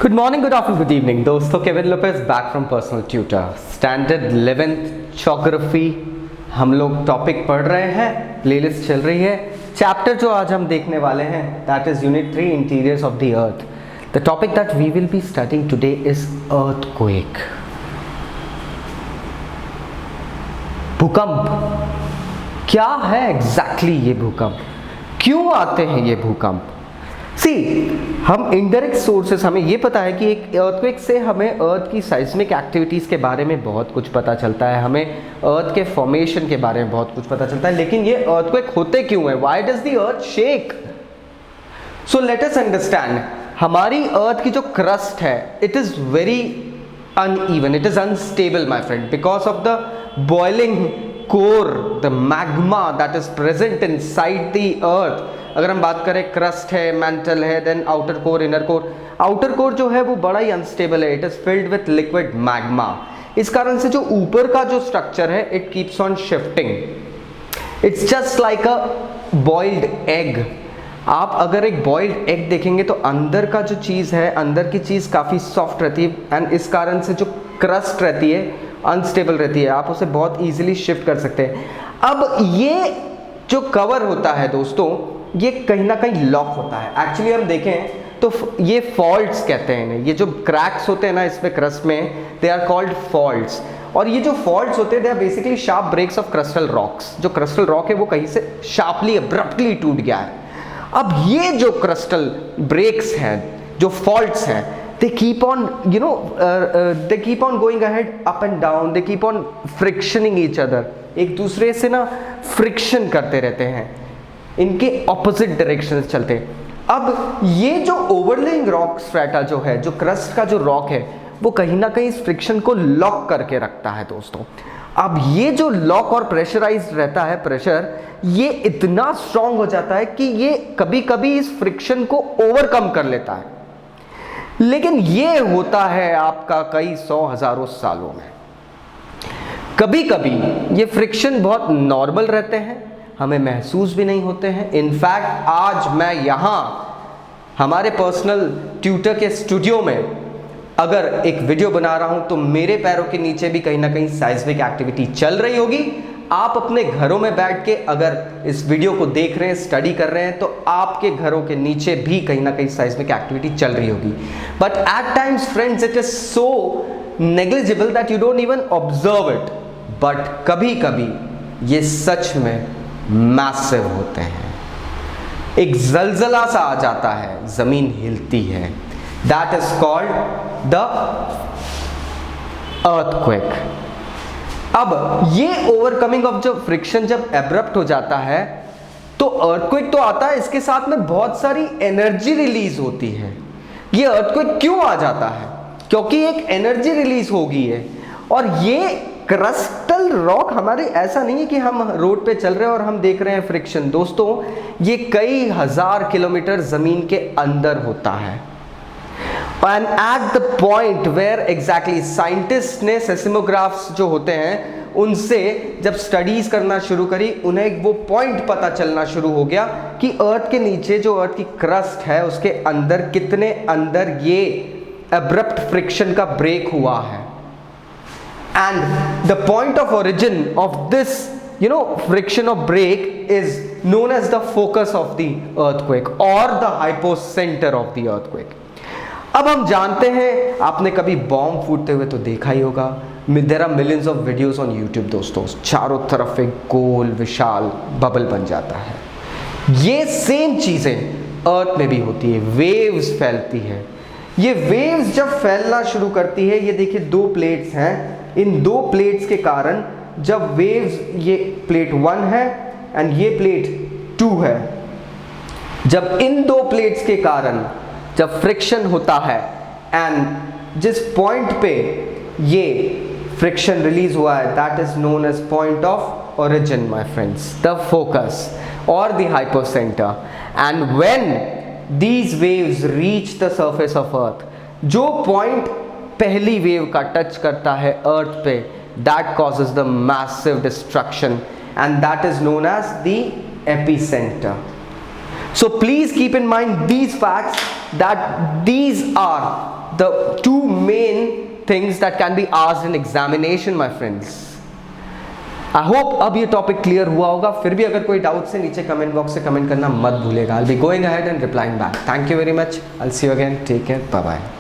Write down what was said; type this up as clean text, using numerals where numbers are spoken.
Good morning, good afternoon, good evening दोस्तों। Kevin Lopez back from personal tutor. Standard 11th geography हम लोग topic पढ़ रहे हैं, प्लेलिस्ट चल रही है। चैप्टर जो आज हम देखने वाले हैं that is unit 3 interiors of the earth. The topic that we will be studying today is earthquake. भूकंप क्या है एग्जैक्टली ये भूकंप, क्यों आते हैं ये भूकंप? सी, हम इनडायरेक्ट सोर्सेस, हमें ये पता है कि एक अर्थक्वेक से हमें अर्थ की साइस्मिक एक्टिविटीज़ के बारे में बहुत कुछ पता चलता है, हमें अर्थ के फॉर्मेशन के बारे में बहुत कुछ पता चलता है। लेकिन ये अर्थक्वेक होते क्यों है? Why does the earth shake? So let us understand. हमारी अर्थ की जो क्रस्ट है it is very uneven, it is unstable my friend, because of the boiling core, the magma that is present inside the earth. अगर हम बात करें crust है, mantle है, then outer core, inner core. Outer core जो है वो बड़ा ही अनस्टेबल है, it is filled with liquid magma. इस कारण से जो ऊपर का जो स्ट्रक्चर है it keeps on shifting. It's just like a boiled egg. आप अगर एक बॉइल्ड एग देखेंगे तो अंदर का जो चीज़ है, अंदर की चीज़ काफ़ी सॉफ्ट रहती है एंड इस कारण से जो क्रस्ट रहती है अनस्टेबल रहती है, आप उसे बहुत ईजिली शिफ्ट कर सकते हैं। अब ये जो कवर होता है दोस्तों, ये कहीं ना कहीं लॉक होता है। एक्चुअली हम देखें तो ये फॉल्ट्स कहते हैं इन्हें। ये जो क्रैक्स होते हैं ना इसमें क्रस्ट में, दे आर कॉल्ड फॉल्ट्स। और ये जो फॉल्ट्स होते हैं they are basically sharp breaks of crystal rocks. जो क्रिस्टल रॉक है वो कहीं से शार्पली अब्रप्टली टूट गया है। अब ये जो क्रिस्टल ब्रेक्स हैं, जो फॉल्ट्स हैं, they keep on they keep on going ahead up and down, they keep on frictioning each other, एक दूसरे से ना फ्रिक्शन करते रहते हैं, इनके ऑपोजिट डायरेक्शन चलते हैं। अब ये जो ओवरलेइंग रॉक स्ट्रेटा जो है, जो क्रस्ट का जो रॉक है, वो कहीं ना कहीं इस फ्रिक्शन को लॉक करके रखता है दोस्तों। अब ये जो लॉक और प्रेशराइज्ड रहता है, प्रेशर ये इतना स्ट्रांग हो जाता है कि ये कभी कभी इस फ्रिक्शन को ओवरकम कर लेता है। लेकिन ये होता है आपका कई सौ हजारों सालों में। कभी कभी ये फ्रिक्शन बहुत नॉर्मल रहते हैं, हमें महसूस भी नहीं होते हैं। इनफैक्ट आज मैं यहाँ हमारे पर्सनल ट्यूटर के स्टूडियो में अगर एक वीडियो बना रहा हूँ तो मेरे पैरों के नीचे भी कहीं ना कहीं साइस्मिक एक्टिविटी चल रही होगी। आप अपने घरों में बैठ के अगर इस वीडियो को देख रहे हैं, स्टडी कर रहे हैं, तो आपके घरों के नीचे भी कहीं ना कहीं साइस्मिक एक्टिविटी चल रही होगी। But at times friends it is so negligible that you don't even observe it. But कभी कभी ये सच में मैसिव होते हैं। एक जलजला सा आ जाता है, जमीन हिलती है, that is called the earthquake. अब ये ओवरकमिंग ऑफ जो फ्रिक्शन जब एब्रप्ट हो जाता है तो अर्थक्वेक तो आता है, इसके साथ में बहुत सारी एनर्जी रिलीज होती है। ये अर्थक्वेक क्यों आ जाता है? क्योंकि एक एनर्जी रिलीज हो गई है। और ये क्रिस्टल रॉक हमारे, ऐसा नहीं है कि हम रोड पे चल रहे हैं और हम देख रहे हैं फ्रिक्शन। दोस्तों ये कई हजार किलोमीटर जमीन के अंदर होता है। And at the point where exactly scientist ने सेस्मोग्राफ्स जो होते हैं उनसे जब स्टडीज करना शुरू करी, उन्हें वो पॉइंट पता चलना शुरू हो गया कि अर्थ के नीचे जो अर्थ की क्रस्ट है उसके अंदर कितने अंदर ये अब्रप्ट फ्रिक्शन का ब्रेक हुआ है। And the point of origin of this friction of break is known as the focus of the earthquake और the hypocentre of the earthquake. अब हम जानते हैं, आपने कभी बॉम्ब फूटते हुए तो देखा ही होगा। There are millions of videos on YouTube दोस्तों, चारों तरफ एक गोल विशाल बबल बन जाता है। ये सेम चीजें अर्थ में भी होती है, वेव्स फैलती है। ये वेव्स जब फैलना शुरू करती है, ये देखिए दो प्लेट्स हैं, इन दो प्लेट्स के कारण जब वेव्स, ये प्लेट 1 है एंड ये प्लेट 2 है, जब इन दो प्लेट्स के कारण जब फ्रिक्शन होता है एंड जिस पॉइंट पे ये फ्रिक्शन रिलीज हुआ है that is known as point of origin my friends, the focus और the hypocentre. And when these waves reach the surface of earth, जो पॉइंट पहली वेव का टच करता है अर्थ पे, that causes the massive destruction and that is known as the epicentre. So please keep in mind these facts, that these are the two main things that can be asked in examination, my friends. I hope अब ये topic clear हुआ होगा. फिर भी अगर कोई doubt है नीचे कमेंट बॉक्स से कमेंट करना मत भूलेगा. I'll be going ahead and replying back. Thank you very much. I'll see you again. Take care. Bye bye.